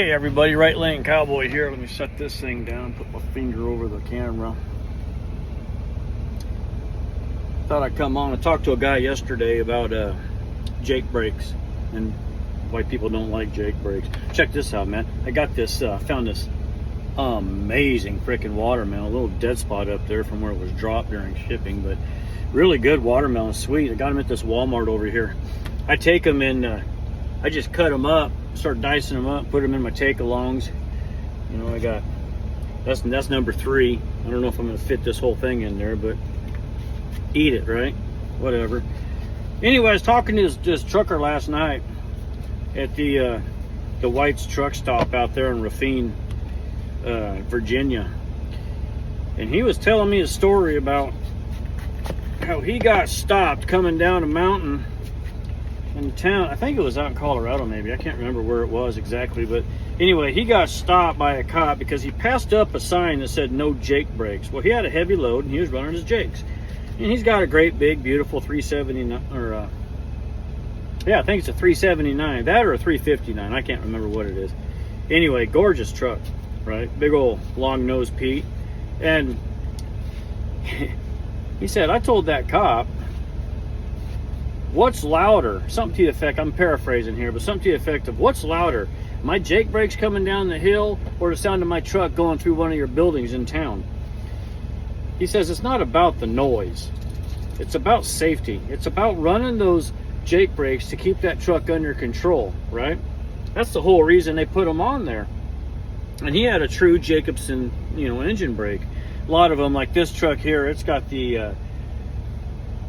Hey everybody, Right Lane Cowboy here. Let me set this thing down, put my finger over the camera. Thought I'd come on and talk to a guy yesterday about Jake brakes and why people don't like Jake brakes. Check this out, man. I got this, found this amazing freaking watermelon. A little dead spot up there from where it was dropped during shipping, but really good watermelon, sweet. I got them at this Walmart over here. I take them in, I just cut them up, start dicing them up, put them in my take-alongs. You know, I got, that's number 3. I don't know if I'm gonna fit this whole thing in there, but eat it, right? Whatever. Anyway, I was talking to this trucker last night at the White's truck stop out there in Raphine, Virginia. And he was telling me a story about how he got stopped coming down a mountain in town. I think it was out in Colorado, maybe. I can't remember where it was exactly, but anyway, he got stopped by a cop because he passed up a sign that said no Jake brakes. Well, he had a heavy load and he was running his Jakes, and he's got a great big beautiful 379, or yeah, I think it's a 379, that or a 359, I can't remember what it is. Anyway, gorgeous truck, right? Big old long nose Pete. And he said, I told that cop, what's louder? Something to the effect, I'm paraphrasing here, but something to the effect of, what's louder? My Jake brakes coming down the hill or the sound of my truck going through one of your buildings in town? He says it's not about the noise. It's about safety. It's about running those Jake brakes to keep that truck under control, right? That's the whole reason they put them on there. And he had a true Jacobsen, you know, engine brake. A lot of them, like this truck here, it's got the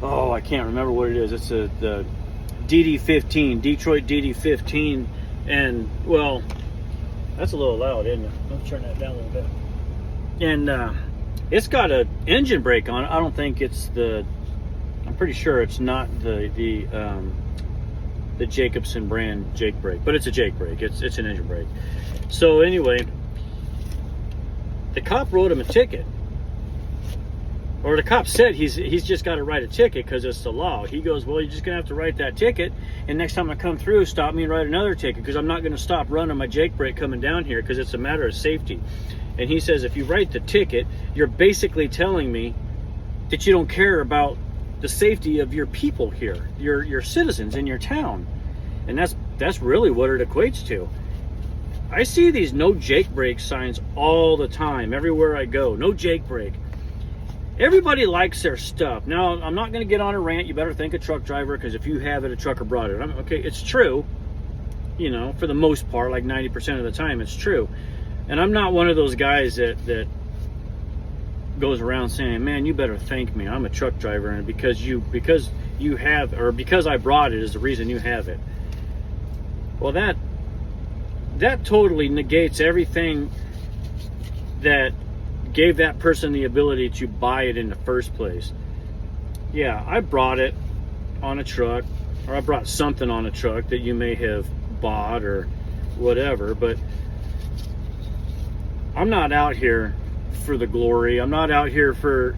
oh, I can't remember what it is. It's the DD15, Detroit DD15. And, well, that's a little loud, isn't it? Let's turn that down a little bit. And it's got an engine brake on it. I don't think it's the, I'm pretty sure it's not the Jacobsen brand Jake brake, but it's a Jake brake. It's an engine brake. So anyway, the cop wrote him a ticket. Or the cop said he's just got to write a ticket because it's the law. He goes, well, you're just going to have to write that ticket, and next time I come through, stop me and write another ticket, because I'm not going to stop running my Jake brake coming down here because it's a matter of safety. And he says, if you write the ticket, you're basically telling me that you don't care about the safety of your people here, your citizens in your town. And that's really what it equates to. I see these no Jake brake signs all the time, everywhere I go. No Jake brake. Everybody likes their stuff. Now, I'm not going to get on a rant. You better thank a truck driver, because if you have it, a trucker brought it. Okay, it's true. You know, for the most part, like 90% of the time, it's true. And I'm not one of those guys that goes around saying, man, you better thank me. I'm a truck driver, and because you have, or because I brought it is the reason you have it. Well, that totally negates everything that gave that person the ability to buy it in the first place. Yeah, I brought it on a truck, or I brought something on a truck that you may have bought or whatever, but I'm not out here for the glory. I'm not out here for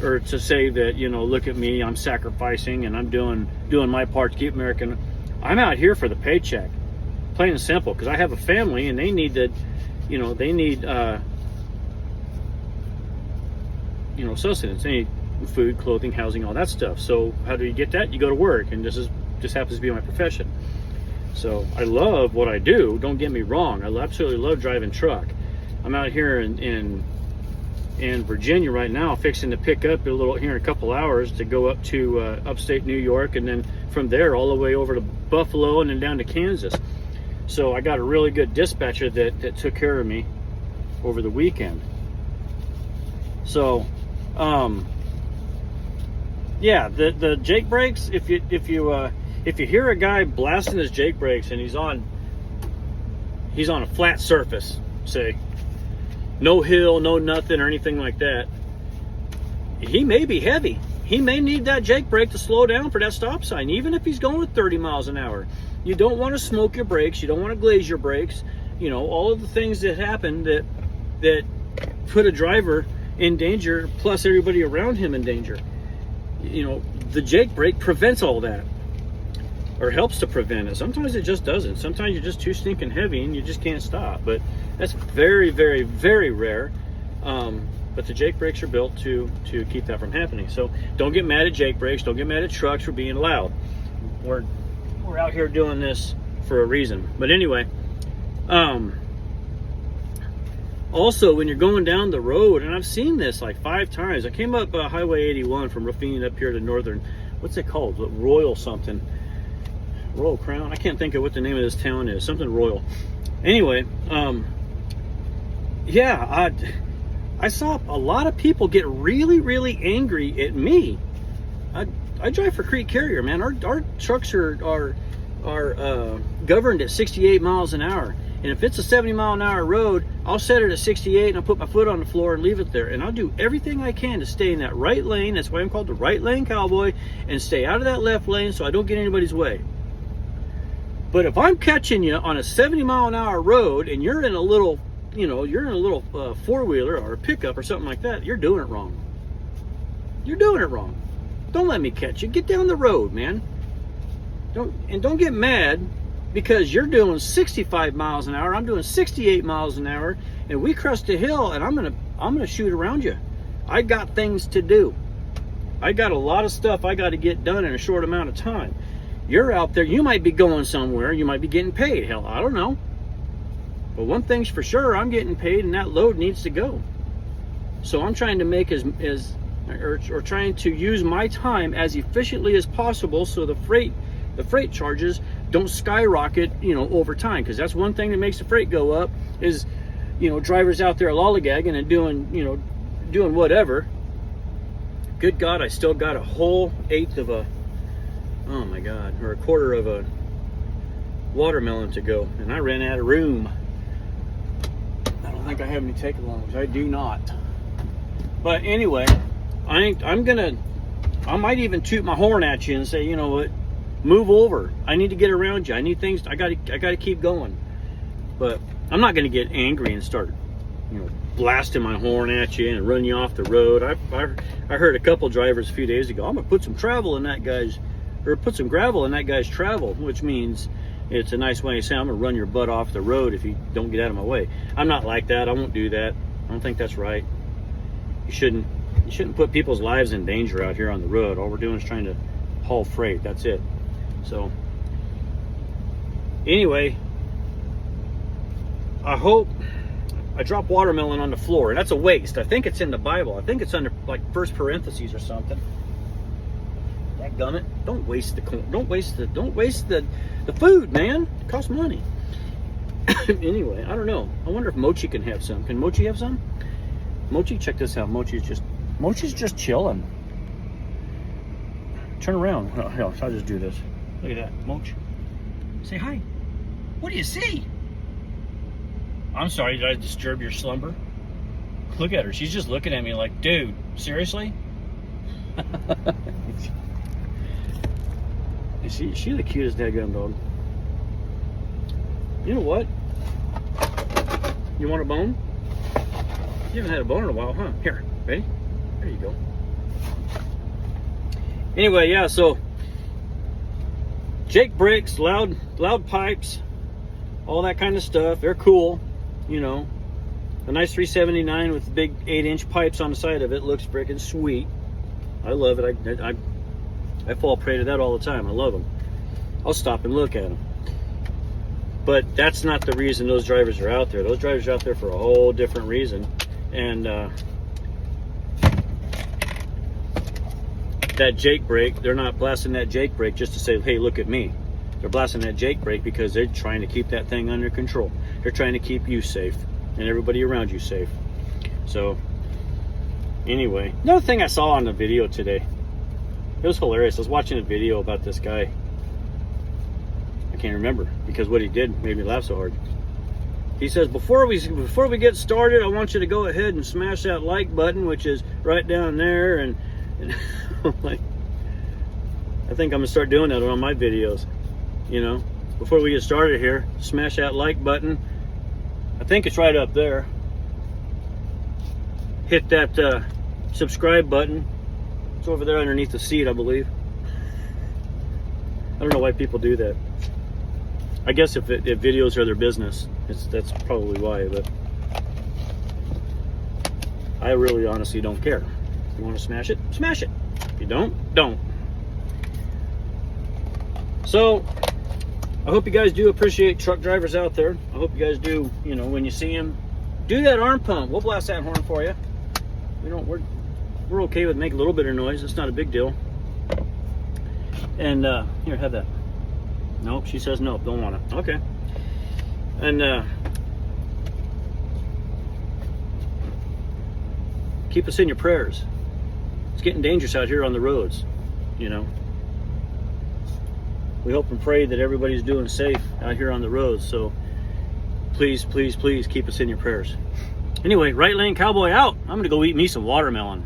or to say that, you know, look at me, I'm sacrificing and I'm doing my part to keep American. I'm out here for the paycheck, plain and simple, because I have a family and they need to, you know, they need you know, sustenance. They need food, clothing, housing, all that stuff. So how do you get that? You go to work, and this just happens to be my profession. So I love what I do, don't get me wrong. I absolutely love driving truck. I'm out here in Virginia right now, fixing to pick up a little here in a couple hours to go up to upstate New York, and then from there all the way over to Buffalo and then down to Kansas. So I got a really good dispatcher that took care of me over the weekend. So yeah, the Jake brakes, if you hear a guy blasting his Jake brakes and he's on a flat surface, say no hill, no nothing or anything like that, he may be heavy. He may need that Jake brake to slow down for that stop sign, even if he's going with 30 miles an hour. You don't want to smoke your brakes, you don't want to glaze your brakes, you know, all of the things that happen that put a driver in danger, plus everybody around him in danger. You know, the Jake brake prevents all that. or helps to prevent it. Sometimes it just doesn't. Sometimes you're just too stinking heavy and you just can't stop. But that's very, very, very rare. But the Jake brakes are built to keep that from happening. So don't get mad at Jake brakes. Don't get mad at trucks for being loud. We're out here doing this for a reason. But anyway, also when you're going down the road, and I've seen this like 5 times. I came up Highway 81 from Ruffini up here to Northern. What's it called? Royal something. Royal Crown. I can't think of what the name of this town is. Something Royal. Anyway, yeah, I saw a lot of people get really, really angry at me. I drive for Creek Carrier, man. Our trucks are governed at 68 miles an hour. And if it's a 70 mile an hour road, I'll set it at 68 and I'll put my foot on the floor and leave it there. And I'll do everything I can to stay in that right lane. That's why I'm called the right lane cowboy, and stay out of that left lane so I don't get anybody's way. But if I'm catching you on a 70 mile an hour road and you're in a little, four-wheeler or a pickup or something like that, you're doing it wrong. You're doing it wrong. Don't let me catch you. Get down the road, man. Don't get mad because you're doing 65 miles an hour. I'm doing 68 miles an hour, and we crest a hill, and I'm gonna shoot around you. I got things to do. I got a lot of stuff I got to get done in a short amount of time. You're out there. You might be going somewhere. You might be getting paid. Hell, I don't know. But one thing's for sure, I'm getting paid, and that load needs to go. So I'm trying to make or trying to use my time as efficiently as possible, so the freight charges don't skyrocket, over time. Because that's one thing that makes the freight go up is, drivers out there lollygagging and doing whatever. Good God, I still got a whole eighth of a, oh my God, or a quarter of a watermelon to go, and I ran out of room. I don't think I have any take-alongs. I do not. But anyway, I might even toot my horn at you and say, you know what, move over. I need to get around you. I need things. I gotta keep going. But I'm not gonna get angry and start, blasting my horn at you and run you off the road. I heard a couple drivers a few days ago, I'm gonna put some gravel in that guy's travel, which means it's a nice way to say I'm gonna run your butt off the road if you don't get out of my way. I'm not like that. I won't do that. I don't think that's right. You shouldn't put people's lives in danger out here on the road. All we're doing is trying to haul freight. That's it. So anyway, I hope I drop watermelon on the floor, and that's a waste. I think it's in the Bible. I think it's under like first parentheses or something. Dadgummit. Don't waste the corn. Don't waste the food, man. It costs money. Anyway, I don't know. I wonder if Mochi can have some. Can Mochi have some? Mochi, check this out. Mochi's just chilling. Turn around. Oh, hell, I'll just do this. Look at that, Mochi. Say hi. What do you see? I'm sorry, did I disturb your slumber? Look at her. She's just looking at me like, dude, seriously? She's the cutest daggum dog. You know what? You want a bone? You haven't had a bone in a while, huh? Here, ready? There you go. Anyway, yeah, so Jake brakes, loud pipes, all that kind of stuff. They're cool, A nice 379 with big 8-inch pipes on the side of it looks freaking sweet. I love it. I fall prey to that all the time. I love them. I'll stop and look at them. But that's not the reason those drivers are out there. Those drivers are out there for a whole different reason. And that Jake brake, they're not blasting that Jake brake just to say, hey, look at me. They're blasting that Jake brake because they're trying to keep that thing under control. They're trying to keep you safe and everybody around you safe. So anyway, another thing I saw on the video today, it was hilarious. I was watching a video about this guy. I can't remember because what he did made me laugh so hard. He says, before we get started, I want you to go ahead and smash that like button, which is right down there. And like, I think I'm gonna start doing that on my videos. Before we get started here, smash that like button. I think it's right up there. Hit that subscribe button. It's over there underneath the seat, I believe. I don't know why people do that. I guess if videos are their business, that's probably why. But I really honestly don't care. If you want to smash it, smash it. If you don't, don't. So I hope you guys do appreciate truck drivers out there. I hope you guys do, you know, when you see them, do that arm pump. We'll blast that horn for you. We're okay with making a little bit of noise. It's not a big deal. And here, have that. Nope, she says nope, don't want it. Okay. And keep us in your prayers. It's getting dangerous out here on the roads, you know. We hope and pray that everybody's doing safe out here on the roads. So please, please, please keep us in your prayers. Anyway, Right Lane Cowboy out. I'm gonna go eat me some watermelon.